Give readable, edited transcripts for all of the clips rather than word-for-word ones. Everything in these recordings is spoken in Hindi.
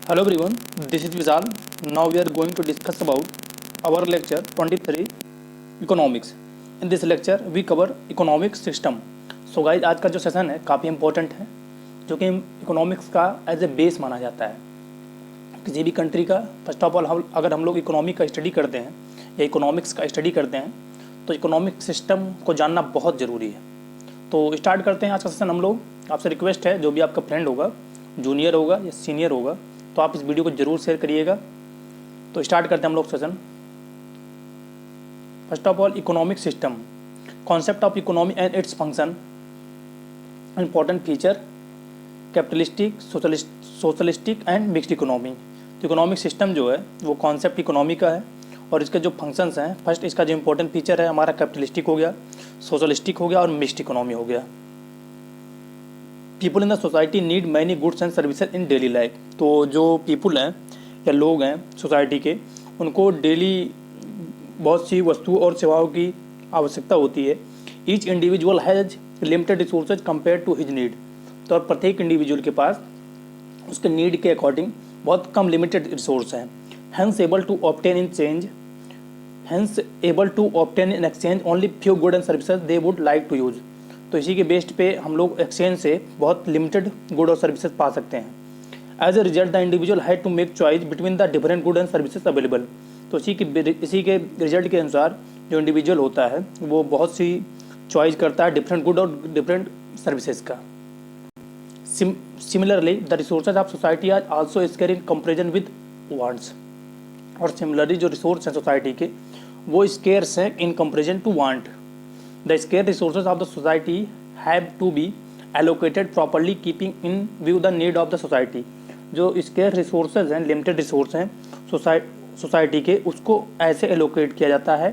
Hello everyone, this is Vishal. Now we are going to discuss about our lecture 23 Economics. In this lecture we cover economic system. So guys, आज का जो सेशन है काफ़ी इंपॉर्टेंट है, जो कि इकोनॉमिक्स का एज ए बेस माना जाता है किसी भी कंट्री का। फर्स्ट ऑफ ऑल अगर हम लोग इकोनॉमी का स्टडी करते हैं या इकोनॉमिक्स का स्टडी करते हैं तो इकोनॉमिक सिस्टम को जानना बहुत ज़रूरी है। तो स्टार्ट करते हैं आज का सेशन हम लोग। आपसे रिक्वेस्ट है, जो भी आपका फ्रेंड होगा, जूनियर होगा या सीनियर होगा, तो आप इस वीडियो को जरूर शेयर करिएगा। तो स्टार्ट करते हैं हम लोग session. First of all, economic system, concept of economy and its function, important feature, capitalistic, socialistic and mixed economy. तो इकोनॉमिक सिस्टम जो है वो कॉन्सेप्ट इकोनॉमी का है और इसके जो फंक्शंस हैं, फर्स्ट इसका जो इंपॉर्टेंट फीचर है हमारा कैपिटलिस्टिक हो गया, सोशलिस्टिक हो गया और मिक्स्ड इकोनॉमी हो गया। People in the society need many goods and services in daily life. तो जो पीपल हैं या लोग हैं सोसाइटी के, उनको डेली बहुत सी वस्तु और सेवाओं की आवश्यकता होती है। Each individual has limited resources compare to his need. तो प्रत्येक इंडिविजुअल के पास उसके नीड के अकॉर्डिंग बहुत कम लिमिटेड रिसोर्स हैं। Hence able to obtain in exchange only few good and services they would like to use. तो इसी के बेस्ड पे हम लोग एक्सचेंज से बहुत लिमिटेड गुड और सर्विसेज पा सकते हैं। As a result the individual had to make choice between the different good and services available. तो इसी के रिजल्ट के अनुसार जो इंडिविजुअल होता है वो बहुत सी चॉइस करता है डिफरेंट गुड और डिफरेंट सर्विसेज का। Similarly the resources of society are also scarce in comparison with wants. और सिमिलरली जो रिसोर्स हैं सोसाइटी के वो स्केयर्स हैं in comparison to want. The scarce resources of the society have to be allocated properly, keeping in view the need of the society. जो scarce resources हैं, limited resource हैं सोसाइटी के, उसको ऐसे एलोकेट किया जाता है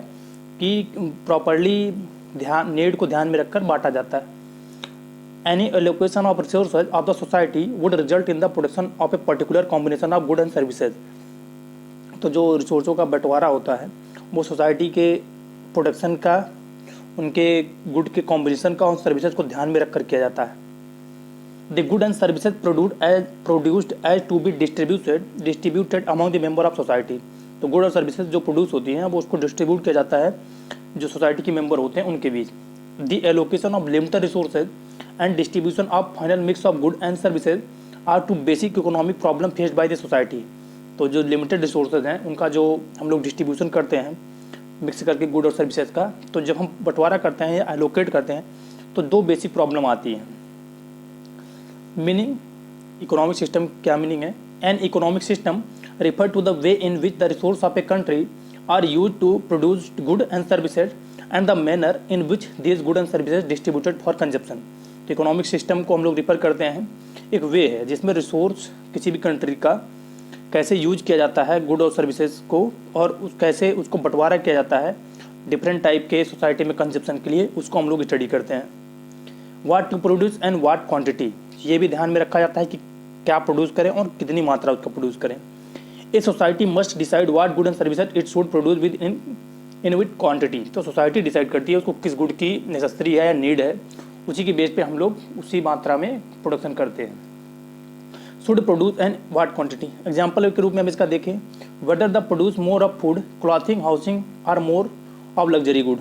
कि प्रॉपरली नीड को ध्यान में रखकर बांटा जाता है। Any allocation of resources of the society would result in the production of a particular combination of goods and services. तो जो रिसोर्सों का बंटवारा होता है वो सोसाइटी के प्रोडक्शन का, उनके गुड के कॉम्बिनेशन का और सर्विसेज को ध्यान में रखकर किया जाता है। The good and services produced as to be distributed among the member of society. तो गुड और सर्विसेज जो प्रोड्यूस होती हैं वो उसको डिस्ट्रीब्यूट किया जाता है जो सोसाइटी के मेंबर होते हैं उनके बीच। The allocation of limited resources and distribution of final mix of good and services are two basic economic problem faced by the society. तो जो लिमिटेड रिसोर्सेज हैं उनका जो हम लोग डिस्ट्रीब्यूशन करते हैं मिक्स करके गुड और सर्विसेज का, तो जब हम बंटवारा करते हैं या एलोकेट करते हैं तो दो बेसिक प्रॉब्लम आती हैं। मीनिंग, इकोनॉमिक सिस्टम क्या मीनिंग है? An economic system refer to the way in which the resource of a country are use to produce good and services and the manner in which this good and services distributed for consumption. तो इकोनॉमिक सिस्टम को हम लोग रिफर करते हैं एक वे है जिसमें रिसोर्स किसी भी कंट्री का कैसे यूज किया जाता है गुड और सर्विसेज को, और कैसे उसको बंटवारा किया जाता है डिफरेंट टाइप के सोसाइटी में कंजप्शन के लिए, उसको हम लोग स्टडी करते हैं। What to produce and what quantity, ये भी ध्यान में रखा जाता है कि क्या प्रोड्यूस करें और कितनी मात्रा उसका प्रोड्यूस करें। A society must decide what good and services it should produce with quantity. तो सोसाइटी डिसाइड करती है उसको किस गुड की नेसेसरी है या नीड है, उसी की बेस पे हम लोग उसी मात्रा में प्रोडक्शन करते हैं। Should produce and what quantity, example के रूप में हम इसका देखें, whether the produce more of food, clothing, housing or more of luxury good.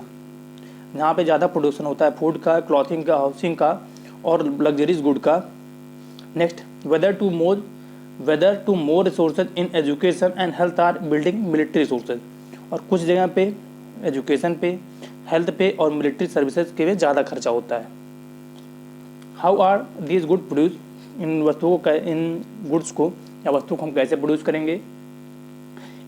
यहाँ पे ज़्यादा प्रोडक्शन होता है फूड का, क्लॉथिंग का, हाउसिंग का और लग्जरीज गुड का। Next, whether to more resources in education and health or building military resources. और कुछ जगह पे एजुकेशन पे, हेल्थ पे और मिलिट्री सर्विसेज के लिए ज़्यादा खर्चा होता है। How are these good produce, इन वस्तुओं को, इन गुड्स को या वस्तु को हम कैसे प्रोड्यूस करेंगे।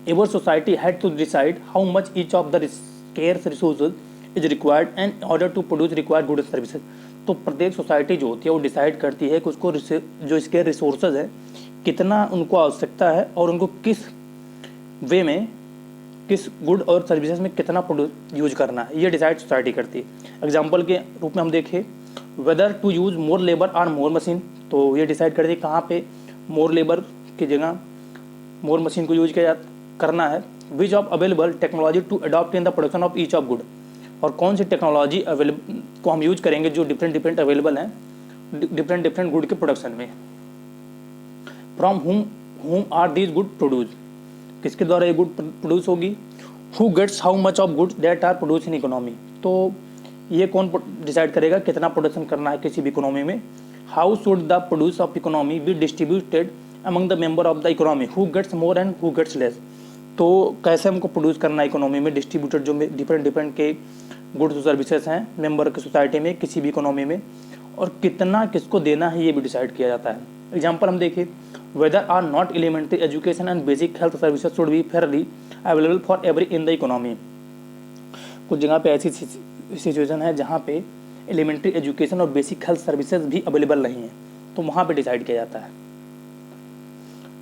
Every society had to decide how much each of the scarce resources is required and order to produce required good and services. तो प्रत्येक सोसाइटी जो होती है वो डिसाइड करती है कि उसको जो स्केयर रिसोर्सेज है कितना उनको आवश्यकता है और उनको किस वे में, किस गुड और सर्विसेज में कितना प्रोड्यूस यूज करना है, ये डिसाइड सोसाइटी करती है। एग्जाम्पल के रूप में हम देखें, whether to use more labour और मोर मशीन। तो ये डिसाइड करती है कहाँ पे मोर लेबर की जगह मोर मशीन को यूज करना है। Which of available technology to adopt in the production of each of good, और कौन सी टेक्नोलॉजी अवेलेबल को हम यूज करेंगे जो डिफरेंट अवेलेबल हैं डिफरेंट गुड के प्रोडक्शन में। फ्रॉम हुम whom are these good produce, किसके द्वारा ये गुड प्रोड्यूस होगी, who gets how much of goods that are produced in economy, तो ये कौन डिसाइड करेगा कितना प्रोडक्शन करना है किसी भी इकोनॉमी में, how should the produce of economy be distributed among the member of the economy, who gets more and who gets less, तो कैसे हमको प्रोड्यूस करना है इकोनॉमी में, डिस्ट्रीब्यूटेड जो डिफरेंट के गुड्स सर्विसेज हैं मेंबर की सोसाइटी में किसी भी इकोनॉमी में, और कितना किसको देना है ये भी डिसाइड किया जाता है। एग्जांपल हम देखिए, whether or not elementary education and basic health services should be fairly available for every in the economy. कुछ जगह पे ऐसी सिचुएशन है जहाँ पे एलिमेंट्री एजुकेशन और बेसिक हेल्थ सर्विसेज भी अवेलेबल नहीं है, तो वहाँ पे डिसाइड किया जाता है।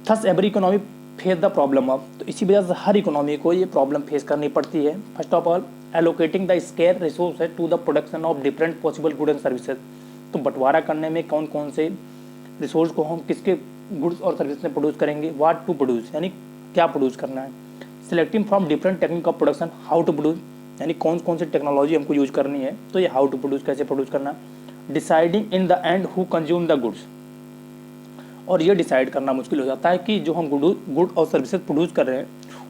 Thus every economy face the problem of, तो इसी वजह से हर इकोनॉमी को ये प्रॉब्लम फेस करनी पड़ती है। First of all allocating the scarce resources to the production of different possible good and services, तो बंटवारा करने में कौन कौन से रिसोर्स को हम किसके गुड्स और सर्विस में प्रोड्यूस करेंगे, व्हाट टू प्रोड्यूस यानी क्या प्रोड्यूस करना है। Selecting from different technique of production, how to produce यानी कौन कौन सी टेक्नोलॉजी हमको यूज करनी है, तो ये हाउ टू प्रोड्यूस कैसे प्रोड्यूस करना। Deciding in the end who consume the goods, और ये डिसाइड करना मुश्किल हो जाता है कि जो हम गुड और सर्विसेज प्रोड्यूस कर रहे हैं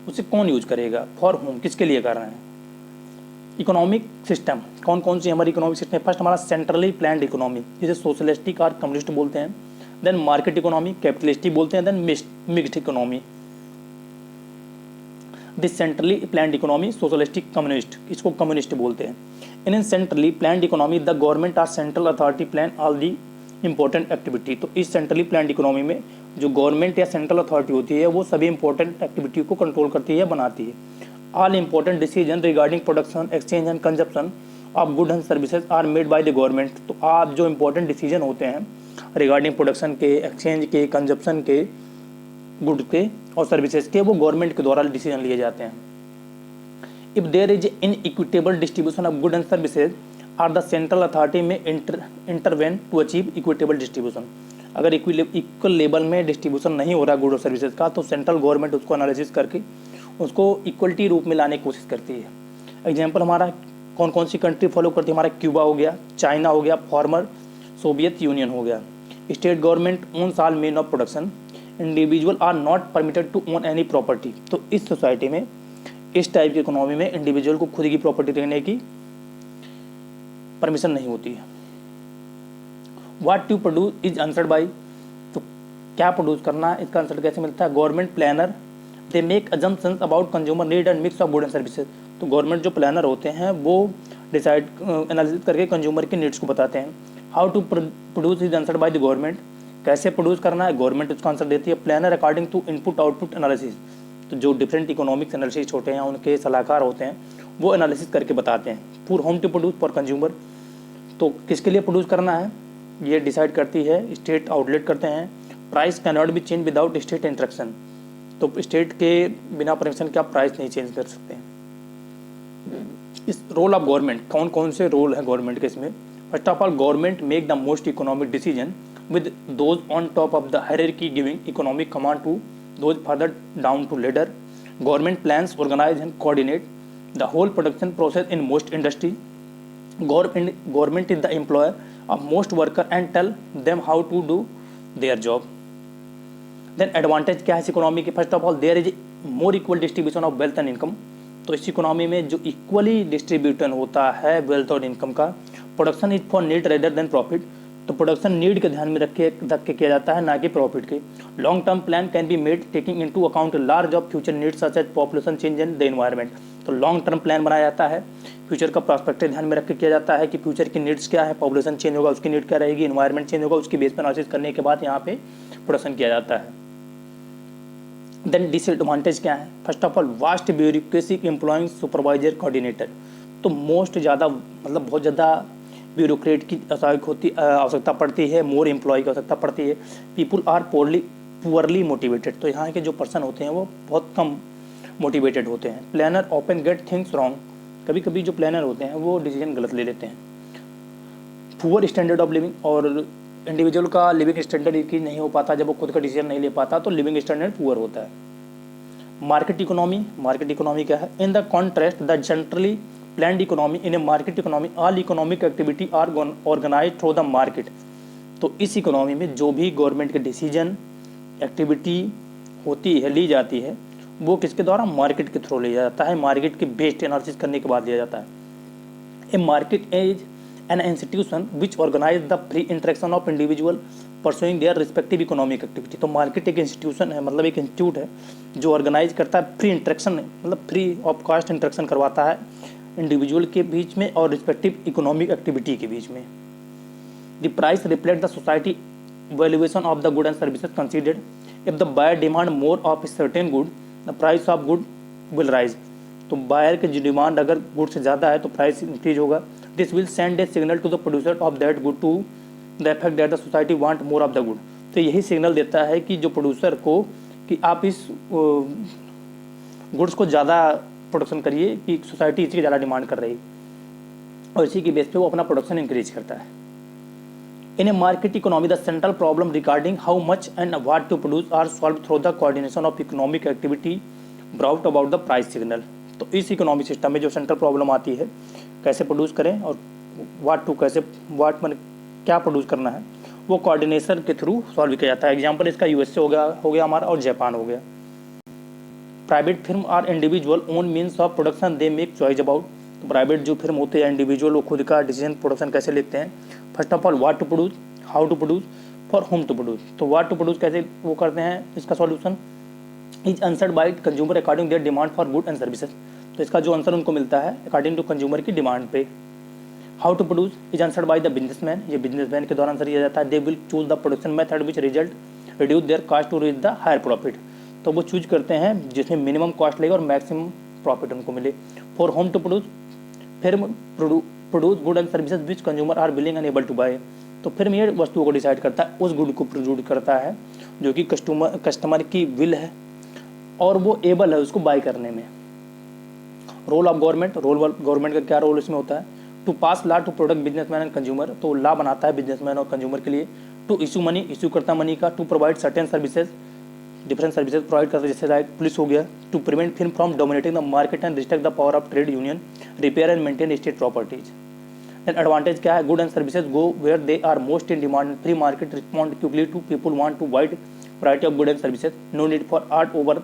उसे कौन यूज करेगा, फॉर होम किसके लिए कर रहे हैं। इकोनॉमिक सिस्टम कौन कौन सी हमारी इकोनॉमिक सिस्टम है, फर्स्ट हमारा सेंट्रली प्लान्ड इकोनॉमी जिसे सोशलिस्टिक और कम्युनिस्ट बोलते हैं, देन मार्केट इकोनॉमी कैपिटलिस्टिक बोलते हैं, then mixed economy. This centrally planned economy socialistic communist, इसको कम्युनिस्ट बोलते हैं। In centrally planned economy the government or central authority plan all the important activity, तो इस सेंट्रली प्लान्ड इकोनॉमी में जो गवर्नमेंट या सेंट्रल अथॉरिटी होती है वो सभी इंपॉर्टेंट एक्टिविटी को कंट्रोल करती है, बनाती है। All important decision regarding production exchange and consumption of good and services are made by the government, तो आप जो इंपॉर्टेंट डिसीजन होते हैं रिगार्डिंग प्रोडक्शन के, एक्सचेंज के, कंजप्शन के, गुड के और सर्विसेज के, वो गवर्नमेंट के द्वारा डिसीजन लिए जाते हैं। If there is inequitable distribution of good and services are the central authority may intervene to achieve equitable distribution, अगर इक्वल लेवल में डिस्ट्रीब्यूशन नहीं हो रहा गुड और सर्विसेज का, तो सेंट्रल गवर्नमेंट उसको एनालिसिस करके उसको इक्वलिटी रूप में लाने की कोशिश करती है। एग्जाम्पल हमारा कौन कौन सी कंट्री फॉलो करती है, हमारा क्यूबा हो गया, चाइना हो गया, फॉर्मर सोवियत यूनियन हो गया। State government owns all means of production, individual are not permitted to own any property, तो इस सोसाइटी में इस टाइप की इकोनॉमी में इंडिविजुअल को खुद की प्रॉपर्टी रहने की परमिशन नहीं होती है। What to produce is answered by, तो क्या प्रोड्यूस करना है इसका आंसर कैसे मिलता है, government planner they make assumptions about consumer need and mix of good and services, तो गवर्नमेंट जो प्लानर होते हैं वो डिसाइड एनालिसिस करके कंज्यूमर की नीड्स को बताते हैं। How to produce is answered by the government, कैसे प्रोड्यूस करना है गवर्नमेंट उसका आंसर देती है। Planner according to input output analysis, तो जो डिफरेंट इकोनॉमिक्स एनालिसिस होते हैं उनके सलाहकार होते हैं वो एनालिसिस करके बताते हैं। For whom to produce for consumer, तो किसके लिए प्रोड्यूस करना है ये डिसाइड करती है, स्टेट आउटलेट करते हैं। Price can not be change without state instruction, तो स्टेट के बिना परमिशन के आप प्राइस नहीं चेंज कर सकते हैं। इस रोल ऑफ गवर्नमेंट, कौन कौन से रोल है गवर्नमेंट के इसमें। First of all government make the most economic decision with those on top of the hierarchy giving economic command to those further down to ladder. Government plans, organize and coordinate the whole production process in most industry. Government is the employer of most worker and tell them how to do their job. Then advantage क्या है इस इकोनॉमी के, first of all there is more equal distribution of wealth and income, तो इस इकोनॉमी में जो इक्वली डिस्ट्रीब्यूशन होता है वेल्थ और इनकम का। Production is for need rather than profit, तो प्रोडक्शन नीड के ध्यान में रख के किया जाता है ना कि प्रॉफिट के। Long term plan can be made taking into account large of future needs such as population change and the environment, तो लॉन्ग टर्म प्लान बनाया जाता है, फ्यूचर का प्रॉस्पेक्टिव ध्यान में रख के किया जाता है कि फ्यूचर की नीड्स क्या है, पॉपुलेशन चेंज होगा उसकी नीड क्या रहेगी, एनवायरनमेंट चेंज होगा उसकी बेस पर एनालिसिस करने के बाद यहाँ पे प्रोडक्शन किया जाता है। देन डिसएडवांटेज क्या है, first of all vast bureaucracy employing supervisor coordinator, तो मोस्ट ज़्यादा मतलब बहुत ज़्यादा ब्यूरोक्रेट की आवश्यकता पड़ती है, मोर एम्प्लॉय की आवश्यकता पड़ती है। पीपुल आर पुअरली मोटिवेटेड, तो यहाँ के जो पर्सन होते हैं वो बहुत कम मोटिवेटेड होते हैं। Planner often get things wrong, कभी कभी जो प्लानर होते हैं वो डिसीजन गलत ले लेते हैं। पुअर स्टैंडर्ड ऑफ लिविंग, और इंडिविजुअल का लिविंग स्टैंडर्ड की नहीं हो पाता, जब वो खुद का डिसीजन नहीं ले पाता तो लिविंग स्टैंडर्ड पुअर होता है। मार्केट इकोनॉमी क्या है, in the contrast the generally planned economy in a market economy all economic activity are organized through the market, तो इस इकोनॉमी में जो भी गवर्नमेंट के डिसीजन, एक्टिविटी होती है, ली जाती है, वो किसके द्वारा, मार्केट के थ्रू लिया जाता है। मार्केट की बेस्ड एनालिसिस करने के बाद लिया जाता है। A market is an institution which organise the free interaction of individual pursuing their respective economic activity. तो मार्केट एक इंस्टीट्यूशन है, मतलब एक इंस्टीट्यूट है जो ऑर्गेनाइज करता है फ्री इंटरेक्शन, मतलब फ्री ऑफ कॉस्ट इंटरेक्शन करवाता है इंडिविजुअल के बीच में और रिस्पेक्टिव इकोनॉमिक एक्टिविटी के बीच में। The price reflect the society valuation of the good and services considered. If the buyer demand more of a certain good, the price of good will rise. तो बायर की जो डिमांड अगर गुड से ज़्यादा है तो प्राइस इंक्रीज होगा। This will send a signal to the producer of that good to the effect that the society want more of the good. तो यही सिग्नल देता है कि जो प्रोड्यूसर को कि आप इस गुड्स को ज़्यादा प्रोडक्शन करिए कि सोसाइटी इसकी ज़्यादा डिमांड कर रही, और इसी की बेस पे वो अपना प्रोडक्शन इंक्रीज करता है। In a market economy the central problem regarding how much and what to produce are solve through the coordination of economic activity brought about the price signal. तो इस इकोनॉमिक सिस्टम में जो सेंट्रल प्रॉब्लम आती है, कैसे प्रोड्यूस करें और व्हाट मैंने क्या प्रोड्यूस करना है, वो कोऑर्डिनेशन के थ्रू सॉल्व किया जाता है। एग्जांपल इसका यूएसए हो गया हमारा, और जापान हो गया। Private firm are individual own means of production they make choice about. तो प्राइवेट जो फिर्म होते हैं इंडिविजुअल, वो खुद का डिसीजन प्रोडक्शन कैसे लेते हैं। First of all what to produce, how to produce, for whom to produce. तो व्हाट टू प्रोड्यूस कैसे वो करते हैं, इसका solution is answered by consumer according their demand for good and services. तो इसका जो आंसर उनको मिलता है अकॉर्डिंग टू कंज्यूमर की डिमांड पे। How to produce is answered by the businessman. ये बिजनेसमैन के द्वारा आंसर किया जाता है। They will choose the production method which result reduce their cost to reach the higher profit. तो वो चूज करते हैं जिसमें मिनिमम कॉस्ट लगे और मैक्सिमम प्रॉफिट उनको मिले। फॉर होम टू प्रोड्यूस, फिर produce good and services which consumer are willing and able to buy. तो फिर ये वस्तुओं को डिसाइड करता है, उस गुड को प्रोड्यूस करता है जो कि कस्टमर की विल है और वो एबल है उसको बाय करने में। रोल ऑफ गवर्नमेंट, गवर्नमेंट का क्या रोल इसमें होता है, to pass law to protect businessman and consumer. तो लॉ बनाता है बिजनेसमैन और कंज्यूमर के लिए। टू इशू मनी, इशू करता है मनी का। To provide certain services, different services provide करता है, जैसे लाइक पुलिस हो गया। To prevent firm from dominating the market and restrict the power of trade union, repair and maintain state properties. And advantage क्या है, good and services go where they are most in demand. Free market respond quickly to people want to wide variety of good and services. No need for art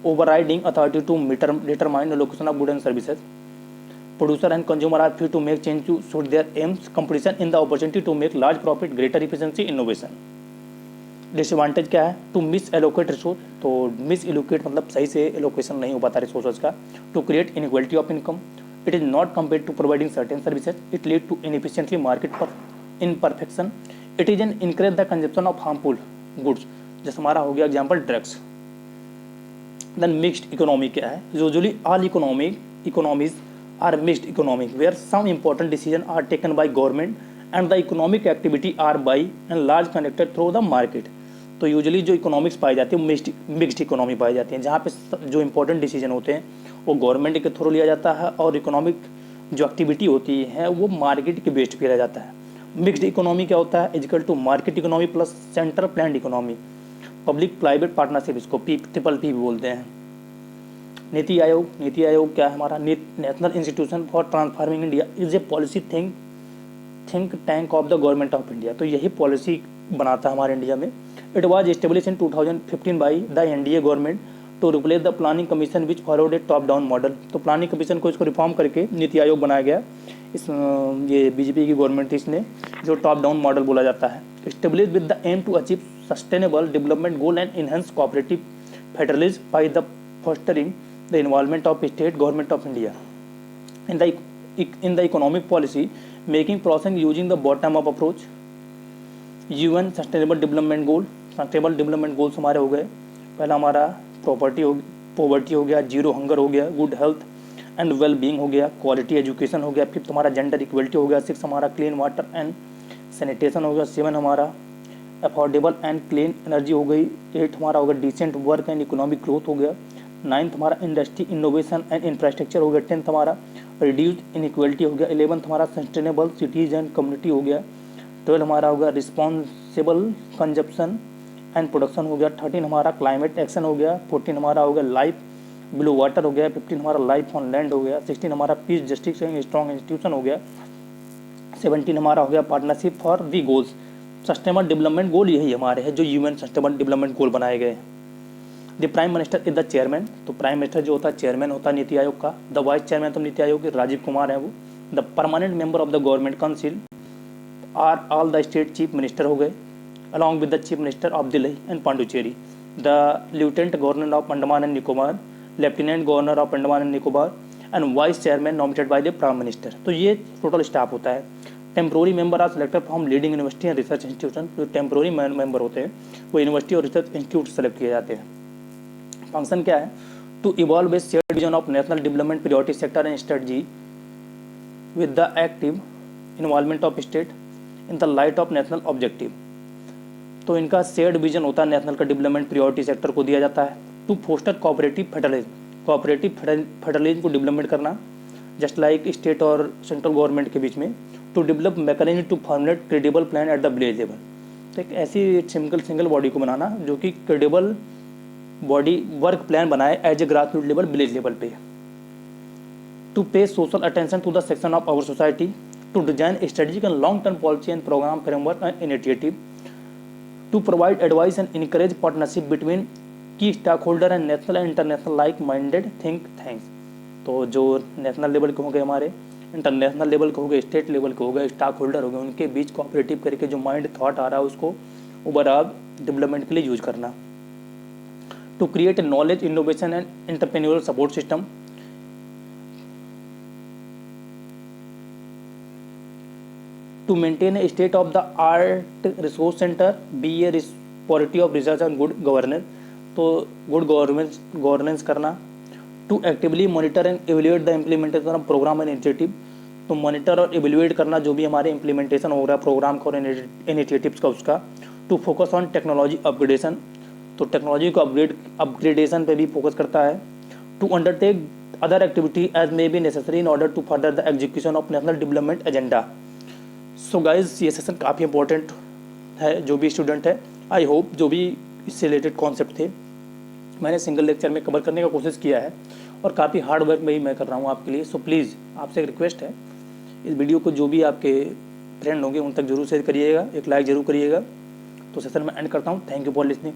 overriding authority to determine the location of goods and services. Producer and consumer are free to make change to suit their aims. Competition in the opportunity to make large profit, greater efficiency, innovation. Disadvantage क्या है, to misallocate resource। तो misallocate मतलब सही से allocation नहीं हो पाता resources का। To create inequality of income. It is not compared to providing certain services. It lead to inefficiently market imperfection. It is an encourage the consumption of harmful goods। जैसे हमारा हो गया example drugs. Then mixed economy क्या है, usually all economies are mixed economy where some important decision are taken by government and the economic activity are by and large connected through the market. तो यूजुअली जो इकोनॉमिक्स पाई जाती है मिक्स्ड इकोनॉमी पाई जाती है, जहाँ पे जो इंपॉर्टेंट डिसीजन होते हैं वो गवर्नमेंट के थ्रू लिया जाता है और इकोनॉमिक जो एक्टिविटी होती है वो मार्केट के बेस्ड पे लिया जाता है। मिक्स्ड इकोनॉमी क्या होता है, is equal to market economy plus centre planned economy, public private partnership, इसको ट्रिपल पी बोलते हैं। नीति आयोग क्या है हमारा, national institution for transforming India is a policy think tank of the government of India. तो यही पॉलिसी बनाता है हमारे इंडिया में। It was establish in 2015 by the NDA government to replace the planning commission which followed a top down model. तो प्लानिंग कमीशन को इसको रिफॉर्म करके नीति आयोग बनाया गया। ये बीजेपी की गवर्नमेंट थी, इसने जो टॉप डाउन मॉडल बोला जाता है। Establish with the aim to achieve sustainable development goal and enhance cooperative federalism by the fostering the involvement of state government of India in the economic policy making process using the bottom up approach। UN sustainable development goals हमारे हो गए। पहला हमारा पॉवर्टी हो गया, जीरो हंगर हो गया, good health and well being हो गया, क्वालिटी एजुकेशन हो गया। फिफ्थ हमारा जेंडर इक्वलिटी हो गया। सिक्स हमारा क्लीन वाटर एंड सैनिटेशन हो गया। सेवन हमारा अफोर्डेबल एंड क्लीन एनर्जी हो गई। एट हमारा होगा decent work and economic growth हो गया। नाइन्थ हमारा इंडस्ट्री इनोवेशन एंड इंफ्रास्ट्रक्चर हो गया। टेंथ हमारा रिड्यूस्ड इनइक्वलिटी हो गया। 11th हमारा सस्टेनेबल सिटीज एंड कम्युनिटी हो गया। 12 हमारा होगा रिस्पॉन्सिबल कंजप्शन एंड प्रोडक्शन हो गया। 13 हमारा क्लाइमेट एक्शन हो गया। 14 हमारा होगा लाइफ बिलो वाटर हो गया। 15 हमारा लाइफ ऑन लैंड हो गया। 16 हमारा piece justice and strong institution हो गया। 17 हमारा हो गया partnership for the goals. Sustainable development गोल यही हमारे हैं जो यूएन सस्टेनेबल डेवलपमेंट गोल बनाए गए। The prime minister is the chairman, तो प्राइम मिनिस्टर जो होता है चेयरमैन होता है नीति आयोग का। द वाइस चेयरमैन तो नीति आयोग के राजीव कुमार है वो। The permanent member of the government council are all the state chief minister हो गए, along with the chief minister of Delhi and Pondicherry. The lieutenant governor of Andaman and Nicobar, lieutenant governor of Andaman and Nicobar and vice chairman nominated by the prime minister. तो ये टोटल स्टाफ होता है। Temporary member are selected from leading university and research institution, जो टेम्प्रोरी मेंबर होते हैं वो यूनिवर्सिटी और रिसर्च इंस्टीट्यूट सेलेक्ट किए जाते हैं। फंक्शन क्या है? To evolve a shared vision of national development priority sector and strategy with the active involvement of state in the light of national objective. तो इनका शेयर्ड विजन होता है नेशनल का डेवलपमेंट प्रायोरिटी सेक्टर को दिया जाता है। टू फोस्टर कोऑपरेटिव फेडरलिज्म को डेवलपमेंट करना, जस्ट लाइक स्टेट और सेंट्रल गवर्नमेंट के बीच में। To develop mechanism to formulate credible plan at the village level, तो एक ऐसी सिंगल बॉडी को बनाना जो कि क्रेडिबल बॉडी वर्क प्लान बनाए as a grassroot level, village level पे। To pay social attention to the section of our society, to design strategic and long term policy and programme framework and initiative, to provide advice and encourage partnership between key stock holder and national and international like minded think tanks. तो जो नेशनल लेवल के हो गए, हमारे इंटरनेशनल लेवल के हो गए, स्टेट लेवल के हो गए, स्टॉक होल्डर हो गए, उनके बीच कोऑपरेटिव करके जो माइंड थॉट आ रहा है उसको ओवरऑल डेवलपमेंट के लिए यूज करना। To create a knowledge innovation and entrepreneurial support system, to maintain a state of the art resource center, be a repository of research and good governance, तो गुड गवर्नेंस करना। To actively monitor and evaluate the implementation of programme and initiative, तो मॉनिटर और एवेल्युएट करना जो भी हमारे इम्प्लीमेंटेशन हो रहा है प्रोग्राम का और इनिशिएटिव्स का उसका। To focus on technology upgradation, तो टेक्नोलॉजी को अपग्रेडेशन पे भी फोकस करता है। To undertake other activity as may be necessary in order to further the execution of national development agenda. So guys ये सेशन काफ़ी इंपॉर्टेंट है जो भी स्टूडेंट है। आई होप जो भी इससे रिलेटेड कॉन्सेप्ट थे मैंने सिंगल लेक्चर में कवर करने का कोशिश किया है और काफ़ी हार्ड वर्क में ही मैं कर रहा हूँ आपके लिए। सो प्लीज़ आपसे एक रिक्वेस्ट है, इस वीडियो को जो भी आपके फ्रेंड होंगे उन तक जरूर शेयर करिएगा, एक लाइक ज़रूर करिएगा। तो सेशन में एंड करता हूँ। Thank you for listening.